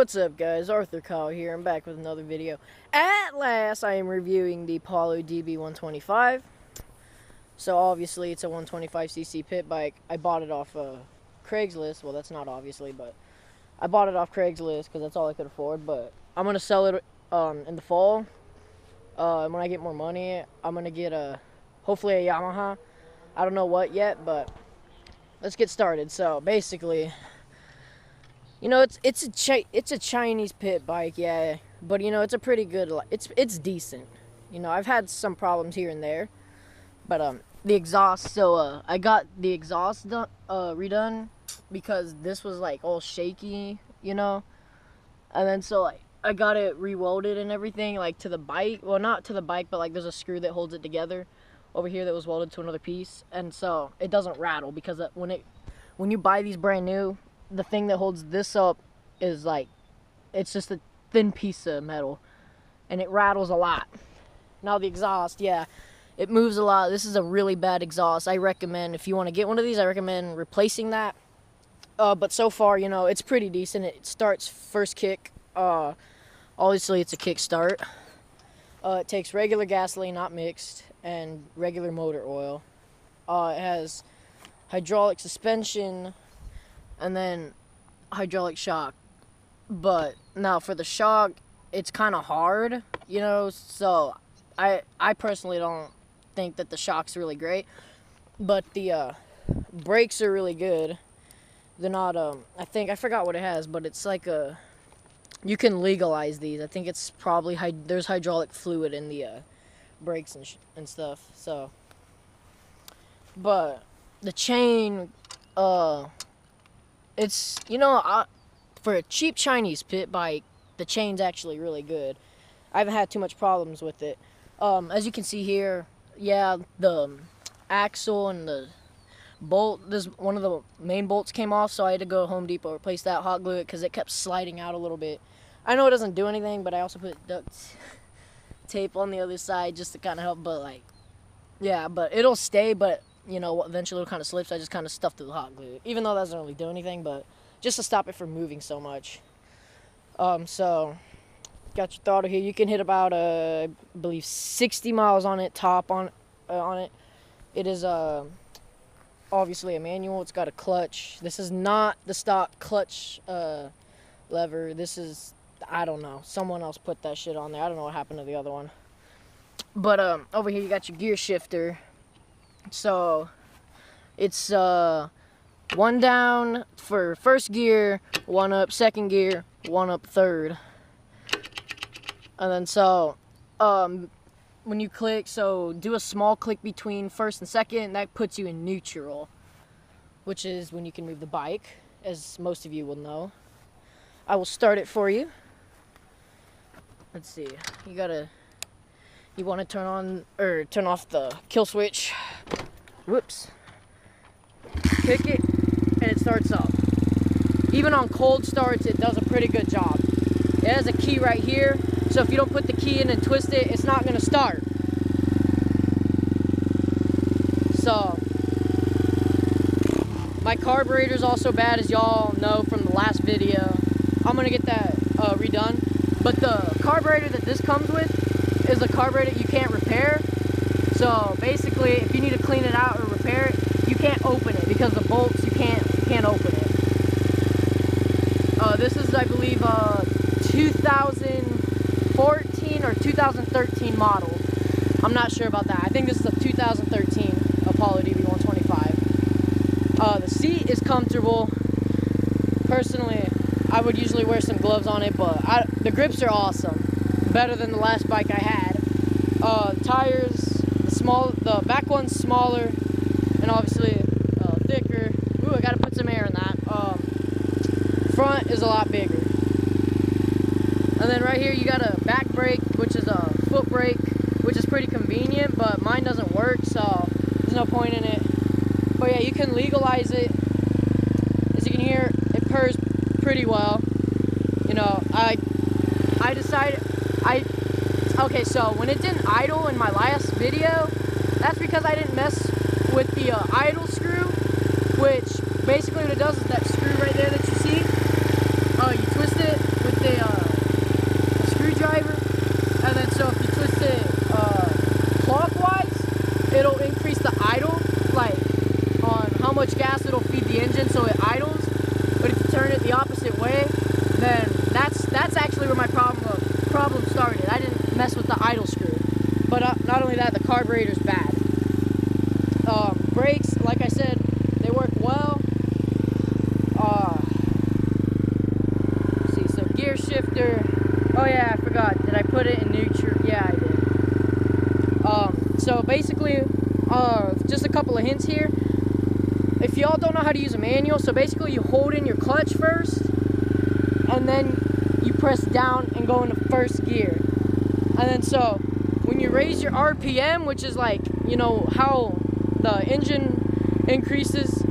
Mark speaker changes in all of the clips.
Speaker 1: What's up, guys? Arthur Kyle here. I'm back with another video. At last, I am reviewing the Apollo DB-125. So obviously it's a 125cc pit bike. I bought it off Craigslist. Well, that's not obviously, but I bought it off Craigslist because that's all I could afford. But I'm gonna sell it in the fall. When I get more money, I'm gonna get hopefully a Yamaha. I don't know what yet, but let's get started. So basically, you know, it's a Chinese pit bike, yeah, but you know, it's a pretty good, it's decent. You know, I've had some problems here and there, but the exhaust, so I got the exhaust redone because this was like all shaky, you know, and then so like I got it re-welded and everything, like to the bike, well, not to the bike, but like there's a screw that holds it together over here that was welded to another piece, and so it doesn't rattle because when you buy these brand new, the thing that holds this up is like, it's just a thin piece of metal and it rattles a lot. Now the exhaust, yeah, it moves a lot. This is a really bad exhaust. I recommend, if you want to get one of these, I recommend replacing that. But so far, you know, it's pretty decent. It starts first kick. Obviously it's a kick start. It takes regular gasoline, not mixed, and regular motor oil. It has hydraulic suspension and then hydraulic shock. But now for the shock, it's kind of hard, you know, so I personally don't think that the shock's really great, but the brakes are really good. They're not I forgot what it has, but it's like you can legalize these. I think it's probably there's hydraulic fluid in the brakes and stuff. So, but the chain, it's, you know, for a cheap Chinese pit bike, the chain's actually really good. I haven't had too much problems with it. As you can see here, yeah, the axle and the bolt, one of the main bolts came off, so I had to go to Home Depot, replace that, hot glue it, because it kept sliding out a little bit. I know it doesn't do anything, but I also put duct tape on the other side just to kind of help, but like, yeah, but it'll stay, but you know, eventually it'll kind of slip, so I just kind of stuffed it with hot glue, even though that doesn't really do anything, but just to stop it from moving so much. So got your throttle here. You can hit about I believe 60 miles on it, top on it. It is obviously a manual. It's got a clutch. This is not the stock clutch lever. This is, I don't know, someone else put that shit on there. I don't know what happened to the other one. But over here you got your gear shifter. So it's one down for first gear, one up second gear, one up third. And then so when you click, so do a small click between first and second, that puts you in neutral, which is when you can move the bike, as most of you will know. I will start it for you. Let's see, you want to turn on or turn off the kill switch. Whoops. Kick it and it starts up. Even on cold starts, it does a pretty good job. It has a key right here, so if you don't put the key in and twist it, it's not going to start. So my carburetor is also bad, as y'all know from the last video. I'm going to get that redone. But the carburetor that this comes with is a carburetor you can't repair. So basically, if you need to clean it out or repair it, you can't open it because the bolts, you can't open it. This is, I believe, 2014 or 2013 model. I'm not sure about that. I think this is a 2013 Apollo DB-125. The seat is comfortable. Personally, I would usually wear some gloves on it, but the grips are awesome. Better than the last bike I had. Tires, the back one's smaller, and obviously thicker. Ooh, I gotta put some air in that. Front is a lot bigger. And then right here you got a back brake, which is a foot brake, which is pretty convenient, but mine doesn't work, so there's no point in it. But yeah, you can legalize it. As you can hear, it purrs pretty well. You know, I decided, okay, so when it didn't idle in my last video, that's because I didn't mess with the idle screw, which basically what it does is that screw right there that you see, you twist it with a screwdriver, and then so if you twist it clockwise, it'll increase the idle, like on how much gas it'll feed the engine so it idles. But if you turn it the opposite way, then that's actually where my problem started. I didn't mess with the idle screw, but not only that, the carburetor's bad. Brakes, like I said, they work well. Let's see, so gear shifter. Oh yeah, I forgot. Did I put it in neutral? Yeah, I did. So basically, just a couple of hints here. If y'all don't know how to use a manual, so basically you hold in your clutch first, and then you press down and go into first gear. And then so when you raise your RPM, which is like, you know, how the engine increases,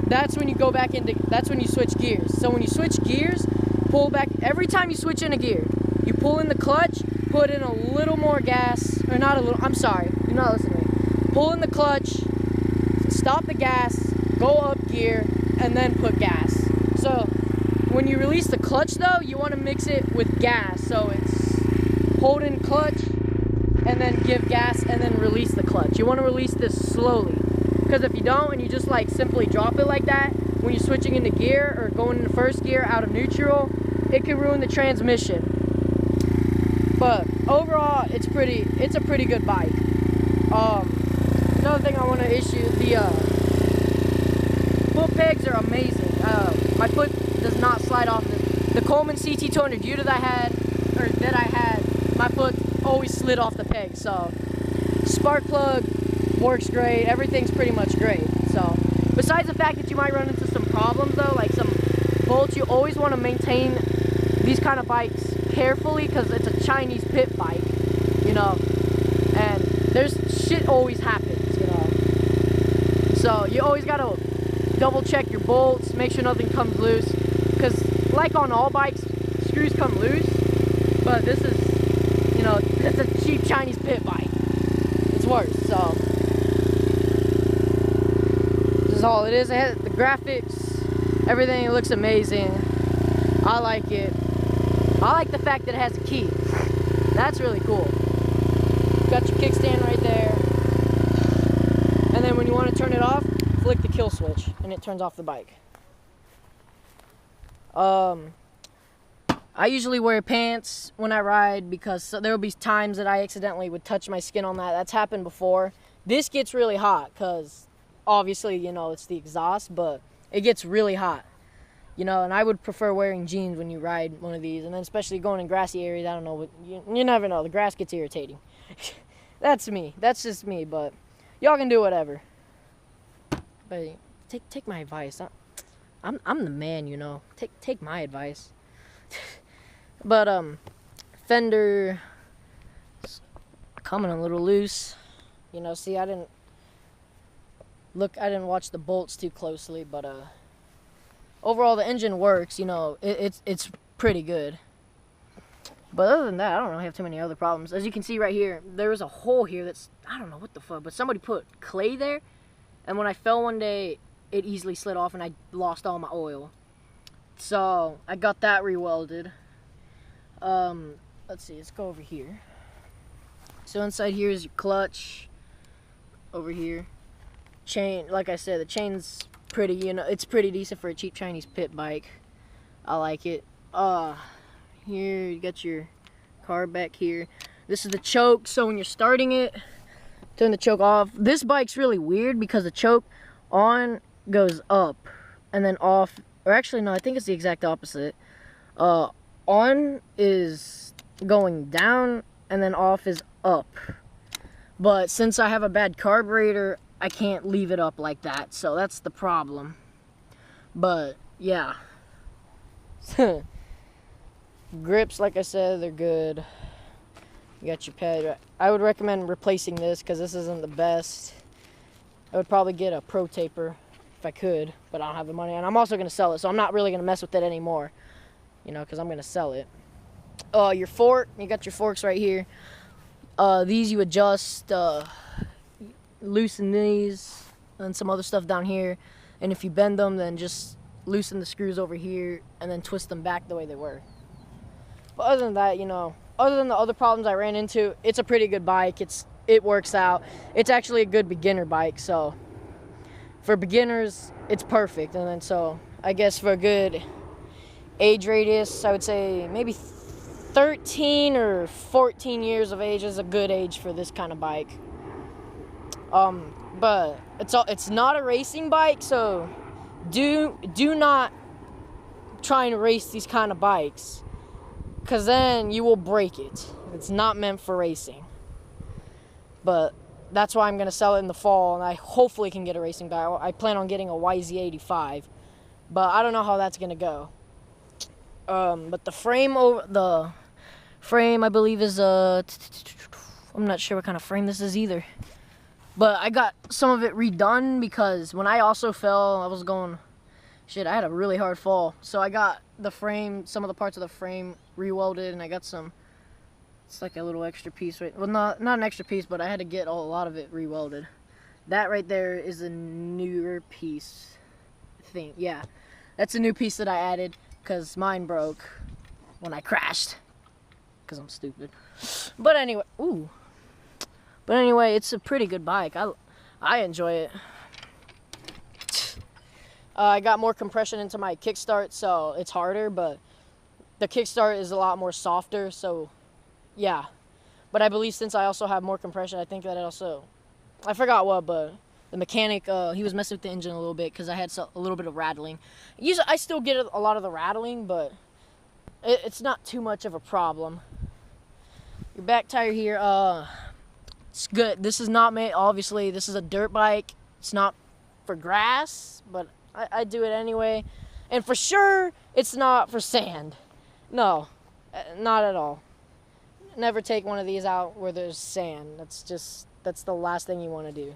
Speaker 1: that's when you go back into, that's when you switch gears. So when you switch gears, pull back, every time you switch in a gear, you pull in the clutch, put in a little more gas, or not a little, I'm sorry, you're not listening to me. Pull in the clutch, stop the gas, go up gear, and then put gas. So when you release the clutch though, you want to mix it with gas. So it's hold in clutch, and then give gas, and then release the clutch. You want to release this slowly, because if you don't and you just like simply drop it like that, when you're switching into gear or going into first gear out of neutral, it can ruin the transmission. But overall, it's a pretty good bike. Another thing I want to issue, the foot pegs are amazing. My foot does not slide off. The Coleman CT200U that I had, my foot always slid off the peg. So spark plug works great. Everything's pretty much great. So besides the fact that you might run into some problems though, like some bolts, you always want to maintain these kind of bikes carefully, because it's a Chinese pit bike, you know, and there's shit always happens, you know. So you always gotta double check your bolts, make sure nothing comes loose, because like on all bikes, screws come loose, but this is, you know, it's a cheap Chinese pit bike. It's worse. So this is all it is. It has the graphics, everything. It looks amazing. I like it. I like the fact that it has a key. That's really cool. Got your kickstand right there, and then when you want to turn it off, flick the kill switch and it turns off the bike. I usually wear pants when I ride, because there will be times that I accidentally would touch my skin on that. That's happened before. This gets really hot because obviously, you know, it's the exhaust, but it gets really hot, you know, and I would prefer wearing jeans when you ride one of these, and then especially going in grassy areas. I don't know, you never know, the grass gets irritating. That's me, that's just me, but y'all can do whatever. But take my advice. I'm the man, you know. Take my advice. But fender coming a little loose. You know, see, I didn't watch the bolts too closely, but overall the engine works, you know. It's pretty good. But other than that, I don't really have too many other problems. As you can see right here, there was a hole here that's, I don't know what the fuck, but somebody put clay there, and when I fell one day, it easily slid off and I lost all my oil. So I got that re-welded. Let's see, let's go over here. So inside here is your clutch. Over here, chain, like I said, the chain's pretty, you know, it's pretty decent for a cheap Chinese pit bike. I like it. Here you got your carb back here. This is the choke, so when you're starting it, turn the choke off. This bike's really weird because the choke on goes up and then off, or actually no, I think it's the exact opposite. On is going down and then off is up. But since I have a bad carburetor, I can't leave it up like that, so that's the problem. But yeah. Grips, like I said, they're good. You got your pad. I would recommend replacing this because this isn't the best. I would probably get a pro taper if I could, but I don't have the money, and I'm also going to sell it, so I'm not really going to mess with it anymore, you know, because I'm going to sell it. Your fork, you got your forks right here. These you adjust, loosen these, and some other stuff down here, and if you bend them, then just loosen the screws over here, and then twist them back the way they were. But other than that, you know, other than the other problems I ran into, it's a pretty good bike. It works out. It's actually a good beginner bike, so for beginners, it's perfect. And then so I guess for a good age radius, I would say maybe 13 or 14 years of age is a good age for this kind of bike. But it's not a racing bike, so do not try and race these kind of bikes, because then you will break it. It's not meant for racing. But that's why I'm going to sell it in the fall, and I hopefully can get a racing bike. I plan on getting a YZ85, but I don't know how that's going to go. But the frame, I believe, is I'm not sure what kind of frame this is either. But I got some of it redone because when I also fell, I was going, shit, I had a really hard fall. So I got the frame, some of the parts of the frame re-welded, and I got some, it's like a little extra piece, right? Well, not an extra piece, but I had to get a lot of it re-welded. That right there is a newer piece, I think. Yeah, that's a new piece that I added because mine broke when I crashed because I'm stupid. But anyway, it's a pretty good bike. I enjoy it. I got more compression into my kickstart, so it's harder, but the kickstart is a lot more softer, so yeah. But I believe since I also have more compression, I think that it also, I forgot what, but the mechanic, he was messing with the engine a little bit because I had a little bit of rattling. Usually I still get a lot of the rattling, but it's not too much of a problem. Your back tire here, it's good. This is not made, obviously, this is a dirt bike. It's not for grass, but I do it anyway. And for sure, it's not for sand. No, not at all. Never take one of these out where there's sand. That's the last thing you want to do.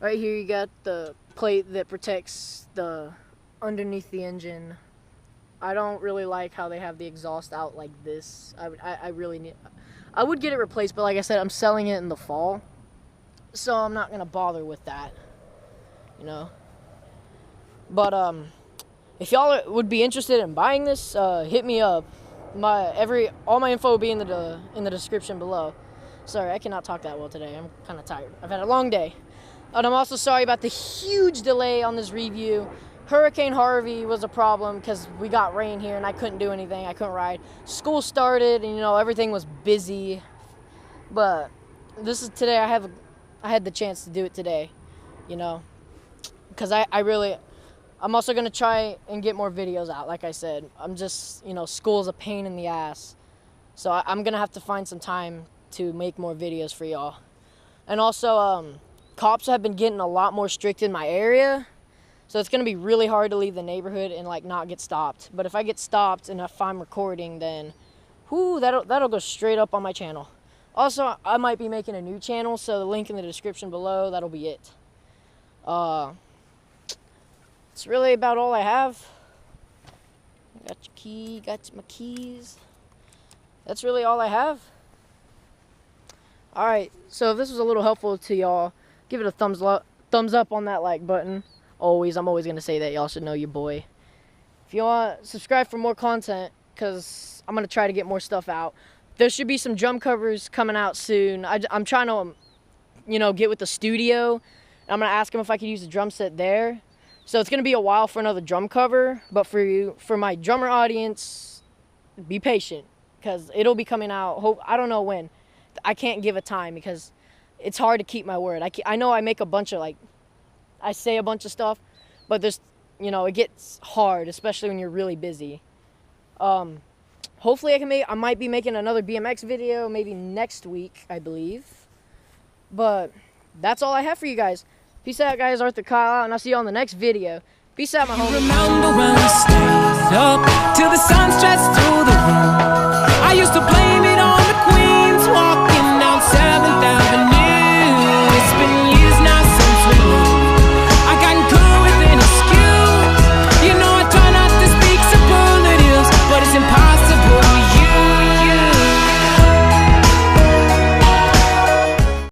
Speaker 1: Right here you got the plate that protects the underneath the engine. I don't really like how they have the exhaust out like this. I would get it replaced, but like I said, I'm selling it in the fall, so I'm not gonna bother with that, you know. But if y'all would be interested in buying this, hit me up. All my info will be in the description below. Sorry, I cannot talk that well today. I'm kind of tired. I've had a long day. And I'm also sorry about the huge delay on this review. Hurricane Harvey was a problem because we got rain here and I couldn't do anything. I couldn't ride. School started and, you know, everything was busy. But this is today. I had the chance to do it today, you know, because I'm also going to try and get more videos out. Like I said, I'm just, you know, school's a pain in the ass. So I'm going to have to find some time to make more videos for y'all. And also, cops have been getting a lot more strict in my area. So it's going to be really hard to leave the neighborhood and, like, not get stopped. But if I get stopped and if I'm recording, then, that'll go straight up on my channel. Also, I might be making a new channel, so the link in the description below, that'll be it. It's really about all I have. Got your key, got my keys. That's really all I have. Alright, so if this was a little helpful to y'all, give it a thumbs up on that like button. I'm always going to say that. Y'all should know your boy. If you want, subscribe for more content, because I'm going to try to get more stuff out. There should be some drum covers coming out soon. I'm trying to, you know, get with the studio. I'm going to ask them if I could use the drum set there. So it's going to be a while for another drum cover. But for my drummer audience, be patient, because it'll be coming out. I don't know when. I can't give a time because it's hard to keep my word. I know I make a bunch of, I say a bunch of stuff, but there's, you know, it gets hard, especially when you're really busy. Hopefully I might be making another BMX video maybe next week, I believe. But that's all I have for you guys. Peace out, guys. Arthur Kyle, and I'll see you on the next video. Peace out, my homies.
Speaker 2: Remember when we stayed up till the sun stretched through the room? I used to play